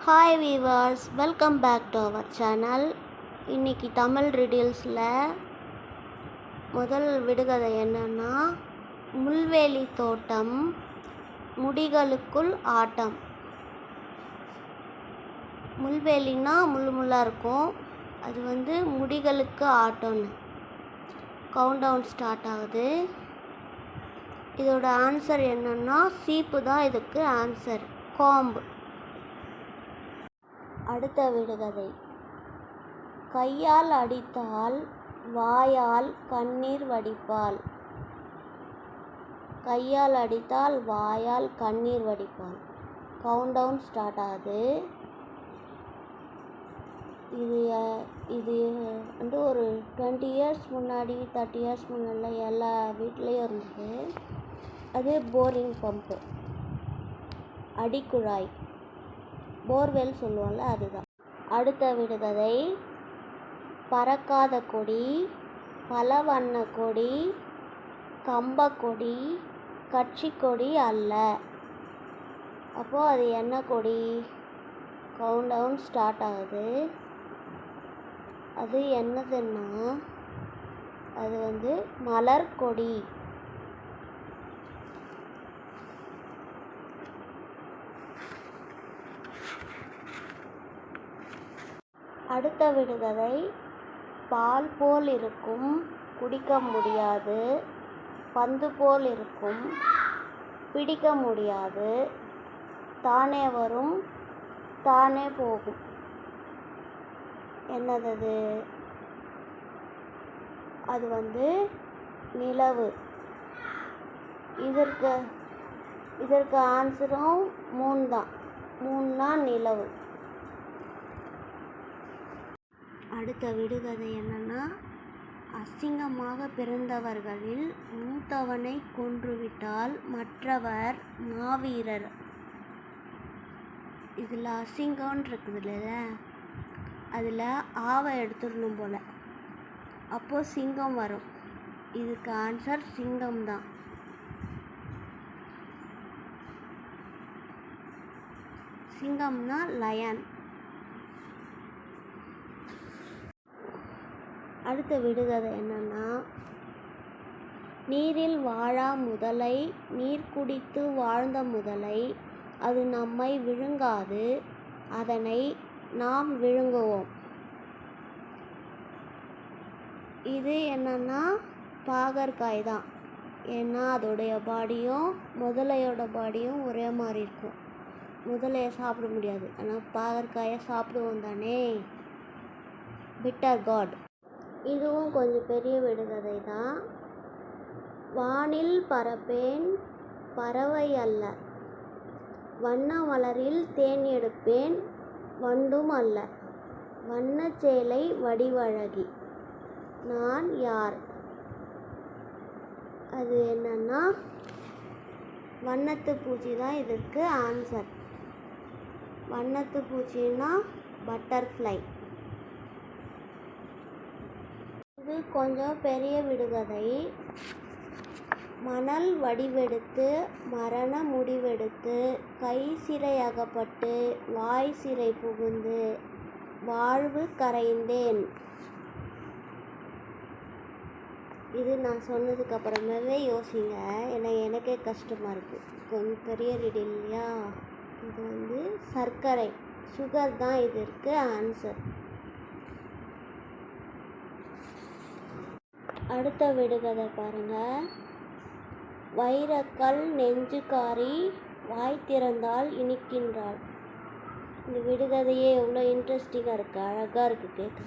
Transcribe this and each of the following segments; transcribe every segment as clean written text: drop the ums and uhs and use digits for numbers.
Hi viewers, welcome back to our channel. இன்றைக்கி தமிழ் ரிடில்ஸில் முதல் விடுகதை என்னென்னா, முள்வேலி தோட்டம் முடிகளுக்குள் ஆட்டம். முள்வேலின்னா முள்ளாக இருக்கும், அது முடிகளுக்கு ஆட்டம்னு. கவுண்டவுன் ஸ்டார்ட் ஆகுது. இதோட ஆன்சர் என்னென்னா சீப்பு தான் இதுக்கு ஆன்சர், காம்பு. அடுத்த விடுகதை, கையால் அடித்தால் வாயால் கண்ணீர் வடிப்பாள். கையால் அடித்தால் வாயால் கண்ணீர் வடிப்பாள். கவுண்டவுன் ஸ்டார்ட் ஆகுது. இது ஒரு 20 இயர்ஸ் முன்னாடி 30 இயர்ஸ் முன்னாடி எல்லா வீட்லேயும் இருந்தது. அது போரிங் பம்பு, அடிக்குழாய், போர்வெல் சொல்லுவோம்ல, அதுதான். அடுத்த விடுகதை, பறக்காத கொடி, பல வண்ண கொடி, கம்பக்கொடி, கட்சி கொடி அல்ல. அப்போது அது என்ன கொடி? கவுண்டவுன் ஸ்டார்ட் ஆகுது. அது என்னதுன்னா அது மலர் கொடி. அடுத்த விடுகதை, பால் போல் இருக்கும், குடிக்க முடியாது, பந்து போல் இருக்கும், பிடிக்க முடியாது, தானே வரும் தானே போகும். என்னது? அது நிலவு. இதற்கு ஆன்சரும் 3 தான். 3னா நிலவு. அடுத்த விடுகதை என்னன்னா, அசிங்கமாக பிறந்தவர்களில் மூத்தவனை கொன்றுவிட்டால் மற்றவர் மாவீரர். இதில் அசிங்கம்னு இருக்குதுல்ல, அதில் ஆவை எடுத்துடணும் போல், அப்போது சிங்கம் வரும். இதுக்கு ஆன்சர் சிங்கம் தான். சிங்கம்னா லயன். அடுத்த விடுகதை என்னன்னா, நீரில் வாழா முதலை, நீர் குடித்து வாழ்ந்த முதலை, அது நம்மை விழுங்காது, அதனை நாம் விழுங்குவோம். இது என்னன்னா பாகற்காய் தான். ஏன்னா அதோடைய பாடியும் முதலையோட பாடியும் ஒரே மாதிரி இருக்கும். முதலையை சாப்பிட முடியாது, ஆனால் பாகற்காயை சாப்பிடுவோம் தானே. Bitter God. இதுவும் கொஞ்சம் பெரிய விடுகதை தான். வானில் பறப்பேன், பறவை அல்ல, வண்ண மலரில் தேன் எடுப்பேன், வண்டும் அல்ல, வண்ணச்சேலை வடிவழகி, நான் யார்? அது என்னன்னா வண்ணத்து பூச்சி தான் இதற்கு ஆன்சர். வண்ணத்து பூச்சின்னா பட்டர்ஃப்ளை. இது கொஞ்சம் பெரிய விடுகதை. மணல் வடிவெடுத்து, மரண முடிவெடுத்து, கை சிறை அகப்பட்டு, வாய் சிறை புகுந்து, வாழ்வு கரைந்தேன். இது நான் சொன்னதுக்கு அப்புறமாவே யோசிங்க, ஏன்னா எனக்கே கஷ்டமாக இருக்குது. கொஞ்சம் பெரிய ரீடிங் இல்லையா? இது சர்க்கரை, சுகர் தான் இதற்கு ஆன்சர். அடுத்த விடுகதை பாருங்கள். வைரக்கல் நெஞ்சுக்காரி, வாய் திறந்தால் இனிக்கின்றாள். இந்த விடுகதையே எவ்வளோ இன்ட்ரெஸ்டிங்காக இருக்குது, அழகாக இருக்குது கேட்க.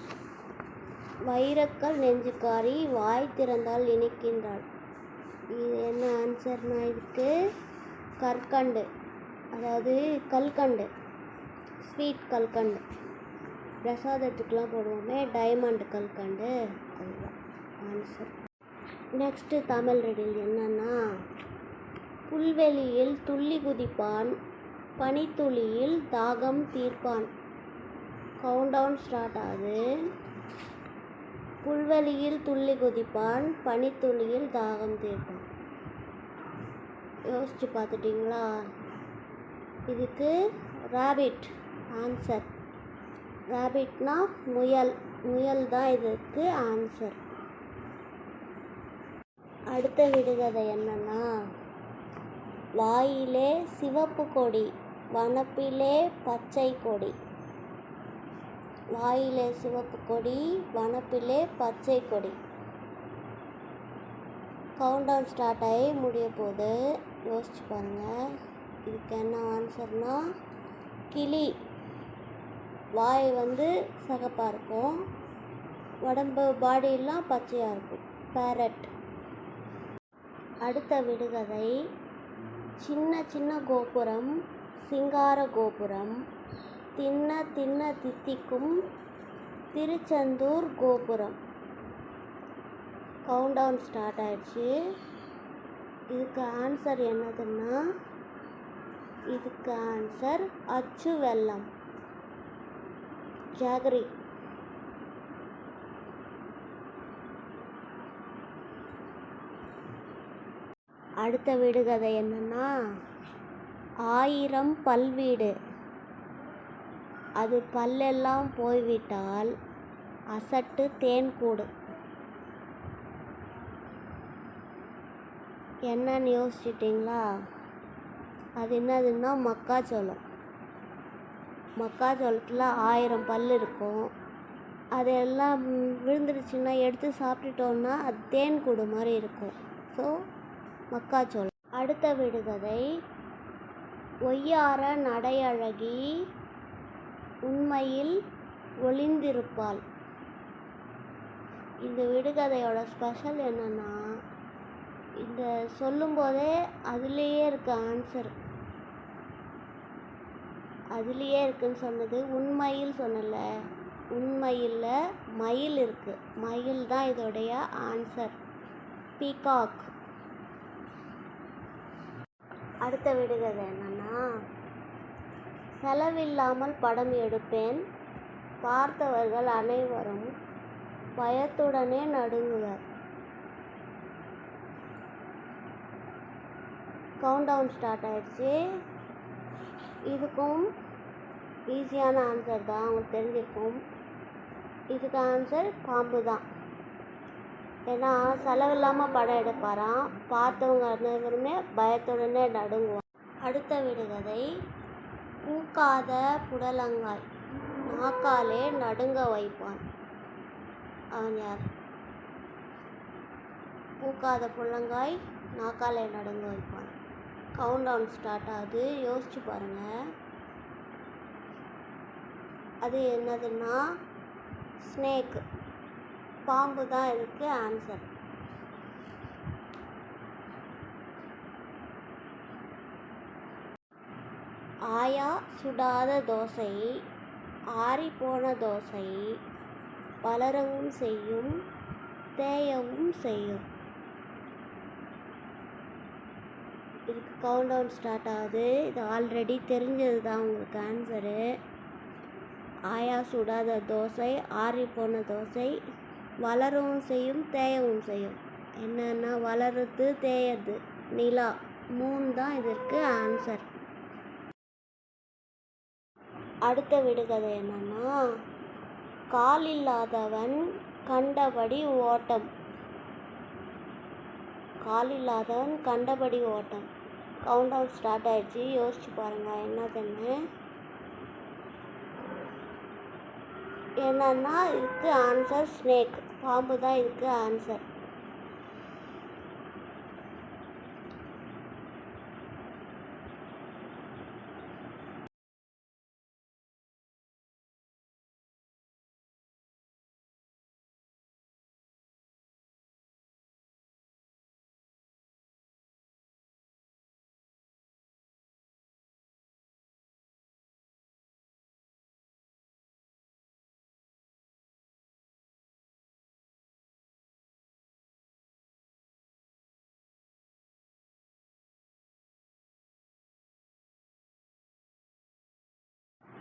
வைரக்கல் நெஞ்சுக்காரி, வாய் திறந்தால் இனிக்கின்றாள். இது என்ன ஆன்சர்னா இதுக்கு கற்கண்டு, அதாவது கல்கண்டு, ஸ்வீட் கல்கண்டு. பிரசாதத்துக்கெலாம் போடுவோமே, டைமண்ட் கல்கண்டு, அதுதான் ஆன்சர். நெக்ஸ்ட்டு தமிழ் ரிடில் என்னன்னா, புல்வெளியில் துள்ளி குதிப்பான், பனித்துளியில் தாகம் தீர்ப்பான். கவுண்டவுன் ஸ்டார்ட் ஆகுது. புல்வெளியில் துள்ளி குதிப்பான், பனித்துளியில் தாகம் தீர்ப்பான். யோசிச்சு பார்த்துட்டிங்களா? இதுக்கு ராபிட் ஆன்சர். ரேபிட்னா முயல், முயல் தான் இதுக்கு ஆன்சர். அடுத்த விடுகதை என்னன்னா, வாயிலே சிவப்பு கொடி, வனப்பிலே பச்சை கொடி. வாயிலே சிவப்பு கொடி, வனப்பிலே பச்சை கொடி. கவுண்டவுன் ஸ்டார்ட் ஆகி முடிய போகுது. யோசிச்சு பாருங்கள். இதுக்கு என்ன ஆன்சர்னா, கிளி. வாய் சிகப்பாக இருக்கும், உடம்பு பாடியெல்லாம் பச்சையாக இருக்கும். பேரட். அடுத்த விடுகதை, சின்ன சின்ன கோபுரம், சிங்கார கோபுரம், தின்ன தின்ன தித்திக்கும் திருச்செந்தூர் கோபுரம். கவுண்டவுன் ஸ்டார்ட் ஆயிடுச்சு. இதுக்கு ஆன்சர் என்னதுன்னா, இதுக்கு ஆன்சர் அச்சு வெல்லம், ஜாகரி. அடுத்த விடுகதை என்னன்னா, 1000 பல்வீடு, அது பல்லெல்லாம் போய்விட்டால் அசட்டு தேன்கூடு. என்னன்னு யோசிச்சிட்டிங்களா? அது என்னதுன்னா மக்காச்சோளம். மக்காச்சோளத்தில் 1000 பல் இருக்கும். அதெல்லாம் விழுந்துடுச்சுன்னா எடுத்து சாப்பிட்டுட்டோன்னா அது தேன்கூடு மாதிரி இருக்கும். ஸோ மக்காச்சோளம். அடுத்த விடுகதை, ஒய்யார நடையழகி உண்மையில் ஒளிந்திருப்பாள். இந்த விடுகதையோட ஸ்பெஷல் என்னன்னா, இந்த சொல்லும்போதே அதுலேயே இருக்க ஆன்சர், அதுலேயே இருக்குன்னு சொன்னது. உண்மையில் சொன்னல, உண்மையில் மயில் இருக்குது. மயில் தான் இதோடைய ஆன்சர். பீகாக். அடுத்த விடுகதை என்னன்னா, செலவில்லாமல் படம் எடுப்பேன், பார்த்தவர்கள் அனைவரும் பயத்துடனே நடுங்குவர். கவுண்டவுன் ஸ்டார்ட் ஆயிடுச்சு. இதுக்கும் ஈஸியான ஆன்சர் தான், உங்களுக்கு தெரிஞ்சிருக்கும். இதுக்கு ஆன்சர் பாம்பு தான். ஏன்னா செலவில்லாமல் படம் எடுப்பாராம், பார்த்தவங்க அனைவருமே பயத்துடனே நடுங்குவான். அடுத்த விடுகதை, பூக்காத புடலங்காய் நாக்காலே நடுங்க வைப்பான். அவன் யார்? பூக்காத புடலங்காய் நாக்காலே நடுங்க வைப்பான். கவுண்டவுன் ஸ்டார்ட் ஆகுது. யோசிச்சு பாருங்கள். அது என்னதுன்னா ஸ்னேக், பாம்பு தான் இதுக்கு ஆன்சர். ஆயா சுடாத தோசை, ஆறிப்போன தோசை, பலரவும் செய்யும் தேயவும் செய்யும். இதுக்கு கவுண்டவுன் ஸ்டார்ட் ஆகுது. இது ஆல்ரெடி தெரிஞ்சது தான் உங்களுக்கு ஆன்சரு. ஆயா சுடாத தோசை, ஆறிப்போன தோசை, வளரவும் செய்யும் தேயவும் செய்யும். என்னென்னா வளருது தேயது, நிலா. 3 தான் இதற்கு ஆன்சர். அடுத்த விடுகதை என்னன்னா, கால் இல்லாதவன் கண்டபடி ஓட்டம். கால் இல்லாதவன் கண்டபடி ஓட்டம். கவுண்டவுன் ஸ்டார்ட் ஆயிடுச்சு. யோசிச்சு பாருங்கள் என்னதுன்னு. என்னன்னா இதுக்கு ஆன்சர் ஸ்னேக், பாம்பு தான் இதுக்கு ஆன்சர்.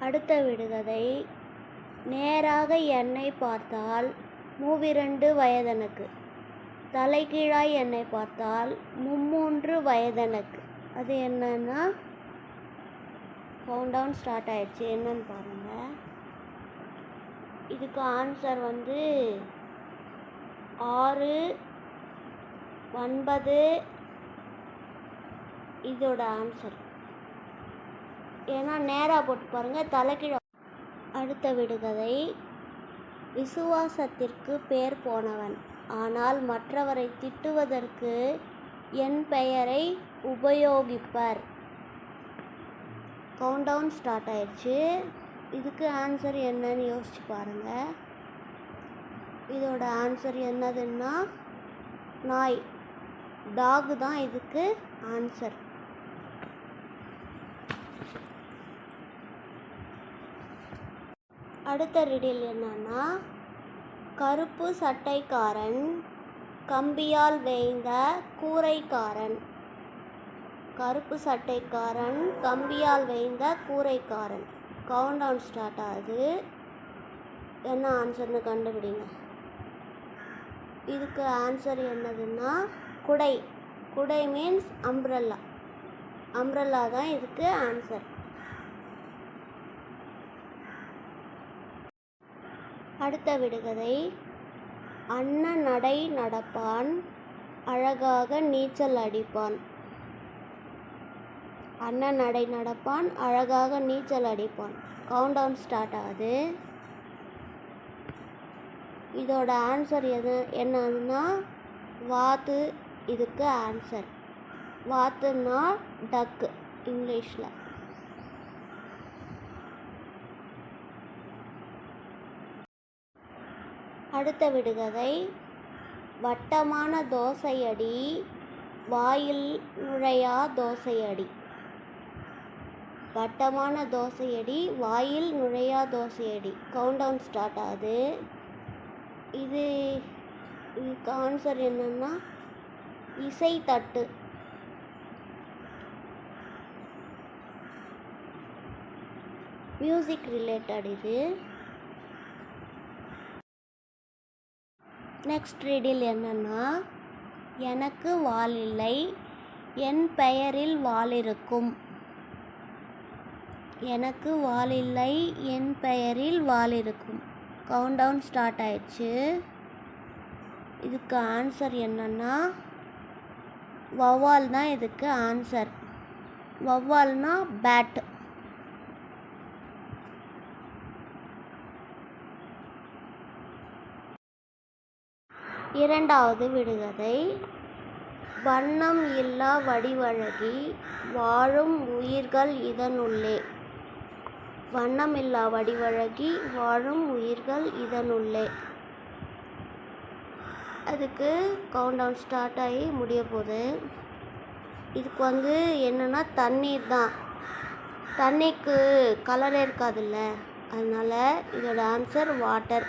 அடுத்த விடுகதை, நேராக என்னை பார்த்தால் 32 வயதெனக்கு, தலைகீழாய் என்னை பார்த்தால் 33 வயதெனக்கு. அது என்னன்னா கவுண்டவுன் ஸ்டார்ட் ஆயிடுச்சு. என்னன்னு பாருங்கள். இதுக்கு ஆன்சர் வந்து 6, 9 இதோட ஆன்சர். ஏன்னா நேராக போட்டு பாருங்கள், தலைக்கீழ. அடுத்த விடுகதை. விசுவாசத்திற்கு பேர் போனவன், ஆனால் மற்றவரை திட்டுவதற்கு என் பெயரை உபயோகிப்பர். கவுண்டவுன் ஸ்டார்ட் ஆயிடுச்சு. இதுக்கு ஆன்சர் என்னன்னு யோசிச்சு பாருங்கள். இதோட ஆன்சர் என்னதுன்னா நாய், டாக் தான் இதுக்கு ஆன்சர். அடுத்த ரிடில் என்னன்னா, கருப்பு சட்டைக்காரன் கம்பியால் வேய்ந்த கூரைக்காரன். கருப்பு சட்டைக்காரன் கம்பியால் வேய்ந்த கூரைக்காரன். கவுண்டவுன் ஸ்டார்ட் ஆகுது. என்ன ஆன்சர்னு கண்டுபிடிங்க. இதுக்கு ஆன்சர் என்னதுன்னா குடை. குடை மீன்ஸ் அம்ப்ரெல்லா. அம்ப்ரெல்லா தான் இதுக்கு ஆன்சர். அடுத்த விடுகதை. அண்ணன் நடை நடப்பான், அழகாக நீச்சல் அடிப்பான். அண்ணன் நடை நடப்பான், அழகாக நீச்சல் அடிப்பான். கவுண்டவுன் ஸ்டார்ட் ஆகுது. இதோட ஆன்சர் என்னன்னா வாத்து இதுக்கு ஆன்சர். வாத்துன்னா டக்கு இங்கிலீஷில். அடுத்த விடுகதை. வட்டமான தோசையடி, வாயில் நுழையா தோசையடி. வட்டமான தோசையடி, வாயில் நுழையா தோசையடி. கவுண்டவுன் ஸ்டார்ட் ஆகுது. இதுக்கு ஆன்சர் என்னன்னா இசை தட்டு. மியூசிக் ரிலேட்டட் இது. நெக்ஸ்ட் ரீடில் என்னன்னா, எனக்கு வால் இல்லை, என் பெயரில் வால் இருக்கும். எனக்கு வால் இல்லை, என் பெயரில் வால் இருக்கும். கவுண்டவுன் ஸ்டார்ட் ஆயிடுச்சு. இதுக்கு ஆன்சர் என்னன்னா வௌவால் தான் இதுக்கு ஆன்சர். வௌவால்னா பேட். இரண்டாவது விடுகதை. வண்ணம் இல்லா வடிவழகி, வாழும் உயிர்கள் இதனுள்ளே. வண்ணமில்லா வடிவழகி, வாழும் உயிர்கள் இதனுள்ளே. அதுக்கு கவுண்டவுன் ஸ்டார்ட் ஆகி முடிய போகுது. இதுக்கு வந்து என்னென்னா தண்ணீர் தான். தண்ணிக்கு கலரே இருக்காதுல்ல, அதனால் இதோட ஆன்சர் வாட்டர்.